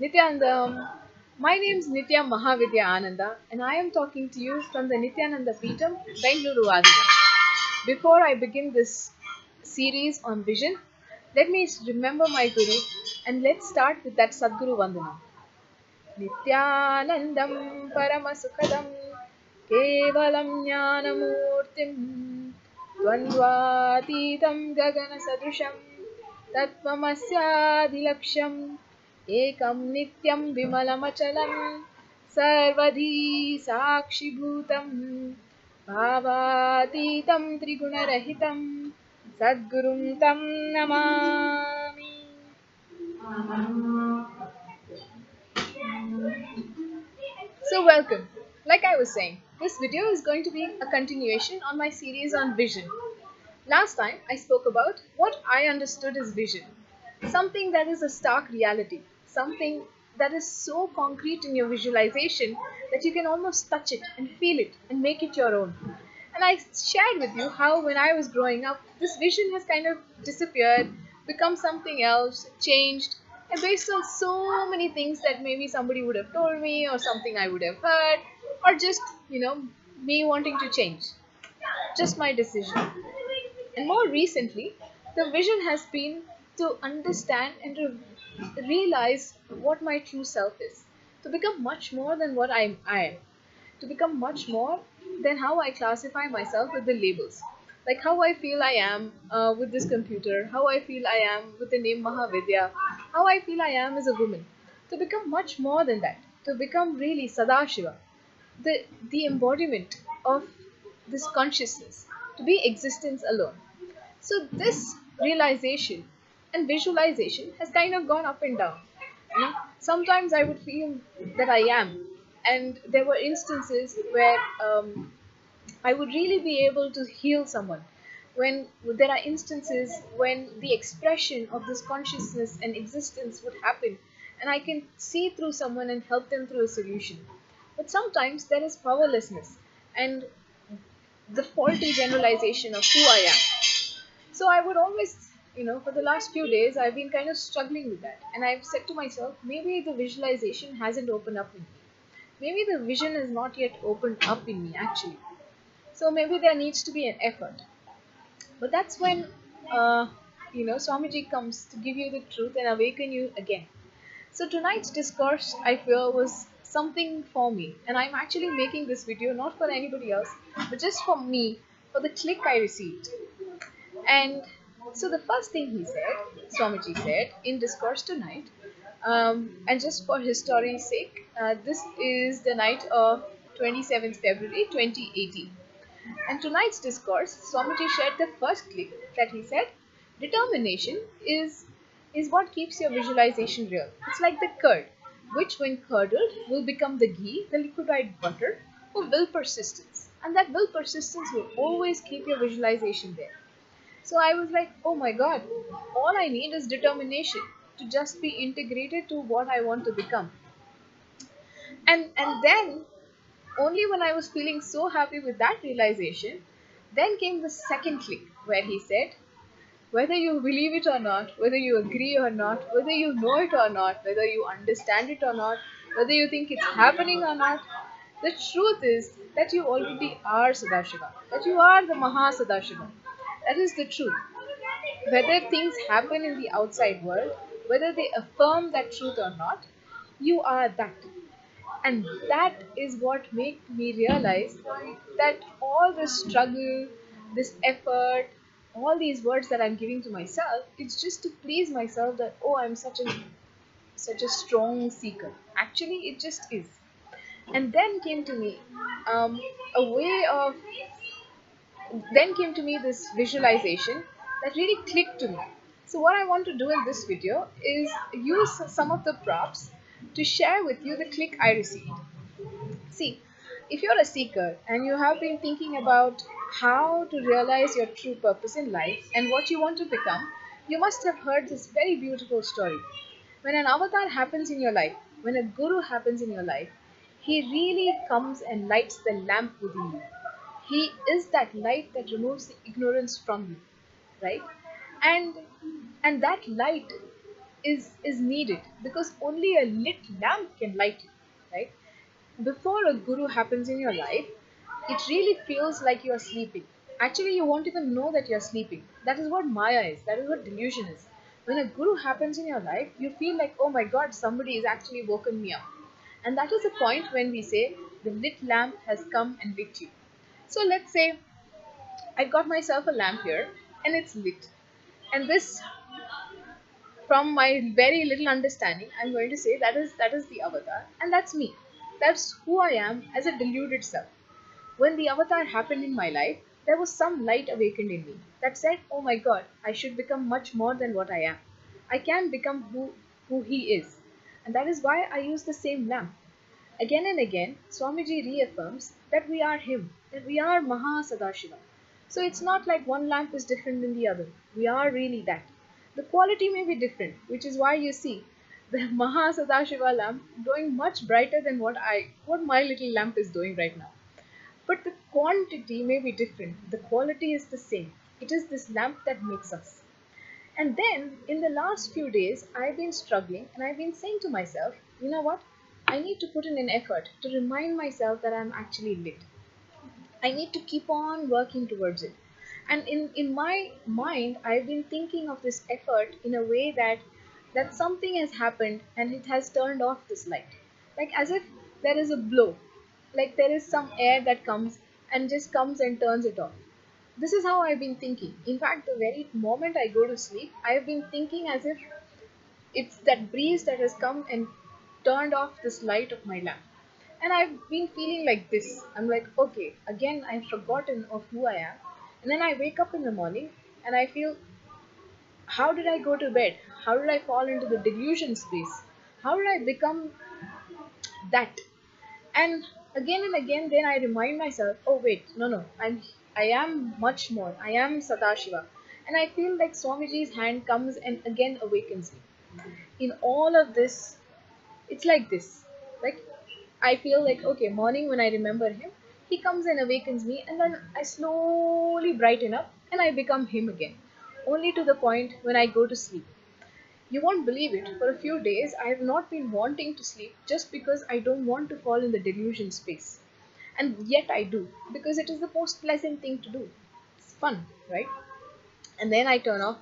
Nithyanandam. My name is Nithya Mahavidya Ananda and I am talking to you from the Nithyananda Peetham, Bengaluru Vadina. Before I begin this series on vision, let me remember my Guru and let's start with that Sadguru Vandana. Nithyanandam Paramasukadam Kevalam Jnanamurtim Dvandvatitam Gagana Sadrusham Tattvamasya Ekam Nityam Vimalamachalam Sarvadhi Sakshibhutam Bhavatitam Trigunarahitam Sadgurum Tam Namami. So welcome. Like I was saying, this video is going to be a continuation on my series on vision. Last time I spoke about what I understood as vision. Something that is a stark reality. Something that is so concrete in your visualization that you can almost touch it and feel it and make it your own. And I shared with you how when I was growing up, this vision has kind of disappeared, become something else, changed, and based on so many things that maybe somebody would have told me or something I would have heard or just, me wanting to change. Just my decision. And more recently, the vision has been to understand and to realize what my true self is, to become much more than what I am, to become much more than how I classify myself with the labels. Like how I feel I am with this computer, how I feel I am with the name Mahavidya, how I feel I am as a woman. To become much more than that, to become really Sadashiva, the embodiment of this consciousness, to be existence alone. So this realization and visualization has kind of gone up and down. Sometimes I would feel that I am, and there were instances where I would really be able to heal someone. When there are instances when the expression of this consciousness and existence would happen, and I can see through someone and help them through a solution. But sometimes there is powerlessness and the faulty generalization of who I am. So I would always, for the last few days, I've been kind of struggling with that. And I've said to myself, maybe the visualization hasn't opened up in me. Maybe the vision is not yet opened up in me, actually. So maybe there needs to be an effort. But that's when, Swamiji comes to give you the truth and awaken you again. So tonight's discourse, I feel, was something for me. And I'm actually making this video not for anybody else, but just for me, for the click I received. And so the first thing he said, Swamiji said, in discourse tonight, and just for history's sake, this is the night of 27th February 2018. And tonight's discourse, Swamiji shared the first click that he said, determination is what keeps your visualization real. It's like the curd, which when curdled will become the ghee, the liquefied butter, or will persistence. And that will persistence will always keep your visualization there. So I was like, oh my God, all I need is determination to just be integrated to what I want to become. And then, only when I was feeling so happy with that realization, then came the second click where he said, whether you believe it or not, whether you agree or not, whether you know it or not, whether you understand it or not, whether you think it's happening or not, the truth is that you already are Sadashiva, that you are the Mahasadashiva. That is the truth. Whether things happen in the outside world, whether they affirm that truth or not, you are that. And that is what made me realize that all this struggle, this effort, all these words that I'm giving to myself, it's just to please myself that, oh, I'm such a strong seeker. Actually, it just is. And then came to me this visualization that really clicked to me. So what I want to do in this video is use some of the props to share with you the click I received. See, if you're a seeker and you have been thinking about how to realize your true purpose in life and what you want to become, you must have heard this very beautiful story. When an avatar happens in your life, when a guru happens in your life, he really comes and lights the lamp within you. He is that light that removes the ignorance from you, right? And that light is needed, because only a lit lamp can light you, right? Before a guru happens in your life, it really feels like you are sleeping. Actually, you won't even know that you're sleeping. That is what Maya is. That is what delusion is. When a guru happens in your life, you feel like, oh my god, somebody is actually woken me up. And that is the point when we say the lit lamp has come and lit you. So let's say I got myself a lamp here and it's lit. And this, from my very little understanding, I'm going to say that is the avatar, and that's me. That's who I am as a deluded self. When the avatar happened in my life, there was some light awakened in me that said, oh my god, I should become much more than what I am. I can become who he is. And that is why I use the same lamp. Again and again, Swamiji reaffirms that we are him, that we are Mahasadashiva. So it's not like one lamp is different than the other. We are really that. The quality may be different, which is why you see the Mahasadashiva lamp glowing much brighter than what my little lamp is doing right now. But the quantity may be different. The quality is the same. It is this lamp that makes us. And then in the last few days, I've been struggling and I've been saying to myself, you know what? I need to put in an effort to remind myself that I'm actually lit. I need to keep on working towards it. And in my mind, I've been thinking of this effort in a way that something has happened and it has turned off this light. Like as if there is a blow. Like there is some air that comes and just comes and turns it off. This is how I've been thinking. In fact, the very moment I go to sleep, I've been thinking as if it's that breeze that has come and turned off this light of my lamp. And I've been feeling like this. I'm like, okay, again, I've forgotten of who I am. And then I wake up in the morning and I feel, how did I go to bed? How did I fall into the delusion space? How did I become that? And again, then I remind myself, oh wait, no, I am much more. I am Sadashiva. And I feel like Swamiji's hand comes and again awakens me. In all of this, it's like this. Like I feel like, okay, morning when I remember him, he comes and awakens me, and then I slowly brighten up and I become him again. Only to the point when I go to sleep. You won't believe it, for a few days I have not been wanting to sleep just because I don't want to fall in the delusion space. And yet I do, because it is the most pleasant thing to do. It's fun, right? And then I turn off,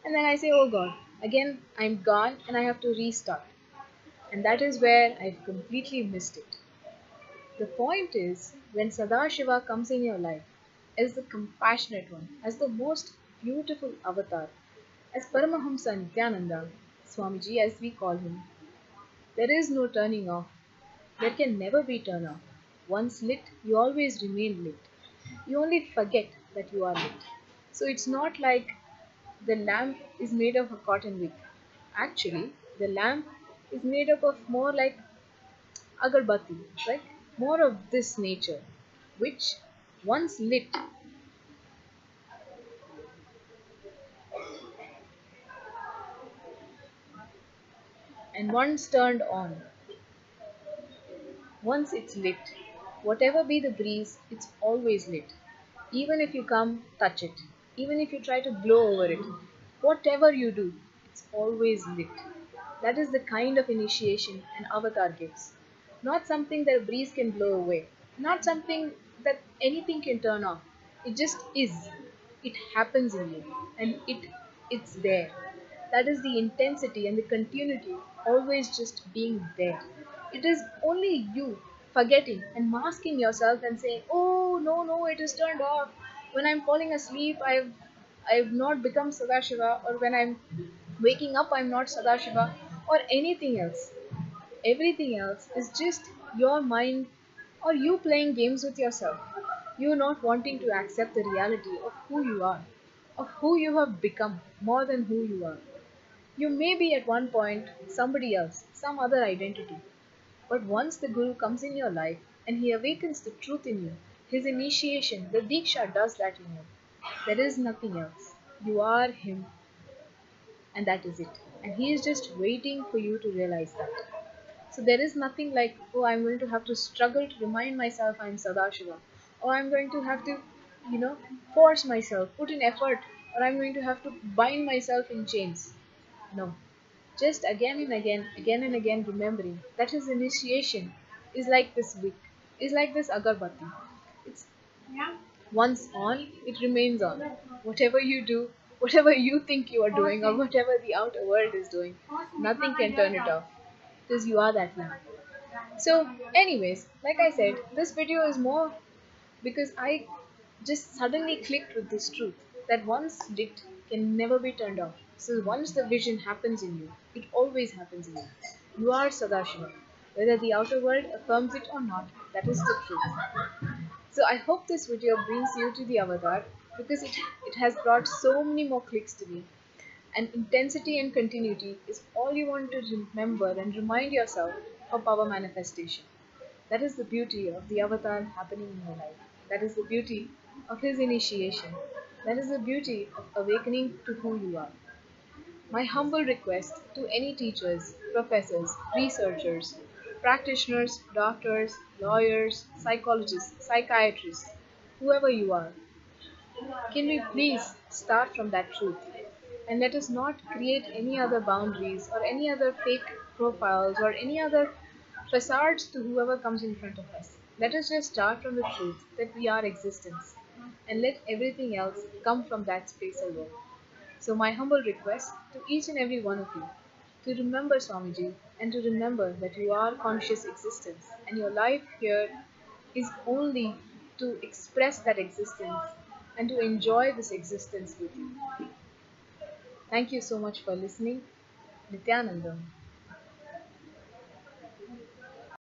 and then I say, oh god, again I'm gone and I have to restart. And that is where I've completely missed it. The point is, when Sadashiva comes in your life as the compassionate one, as the most beautiful avatar, as Paramahamsa Nithyananda, Swamiji as we call him, there is no turning off. There can never be turn off. Once lit, you always remain lit. You only forget that you are lit. So it's not like the lamp is made of a cotton wick. Actually, the lamp is made up of more like agarbatti, right? More of this nature, which once lit and once turned on, once it's lit, whatever be the breeze, it's always lit. Even if you come touch it, even if you try to blow over it, whatever you do, it's always lit. That is the kind of initiation an avatar gives. Not something that a breeze can blow away, not something that anything can turn off. It just is. It happens in you, and it's there. That is the intensity and the continuity always just being there. It is only you forgetting and masking yourself and saying, oh no, it is turned off. When I'm falling asleep, I've not become Sadashiva, or when I'm waking up, I'm not Sadashiva, or anything else. Everything else is just your mind or you playing games with yourself. You not wanting to accept the reality of who you are, of who you have become more than who you are. You may be at one point somebody else, some other identity. But once the Guru comes in your life and he awakens the truth in you, his initiation, the Diksha does that in you. There is nothing else. You are him, and that is it. And he is just waiting for you to realize that. So there is nothing like, oh, I'm going to have to struggle to remind myself I'm Sadashiva, or I'm going to have to, force myself, put in effort, or I'm going to have to bind myself in chains. No, just again and again remembering that his initiation is like this wick, is like this agarbatti. It's once on, it remains on. Whatever you do, whatever you think you are doing, or whatever the outer world is doing, nothing can turn it off because you are that now. So, anyways, like I said, this video is more because I just suddenly clicked with this truth that once lit can never be turned off. So once the vision happens in you, it always happens in you. You are Sadashiva. Whether the outer world affirms it or not, that is the truth. So I hope this video brings you to the avatar because it has brought so many more clicks to me. And intensity and continuity is all you want to remember and remind yourself of power manifestation. That is the beauty of the avatar happening in your life. That is the beauty of his initiation. That is the beauty of awakening to who you are. My humble request to any teachers, professors, researchers, practitioners, doctors, lawyers, psychologists, psychiatrists, whoever you are, can we please start from that truth and let us not create any other boundaries or any other fake profiles or any other facades to whoever comes in front of us. Let us just start from the truth that we are existence and let everything else come from that space alone. So, my humble request to each and every one of you to remember Swamiji and to remember that you are conscious existence and your life here is only to express that existence and to enjoy this existence with you. Thank you so much for listening. Nithyanandam.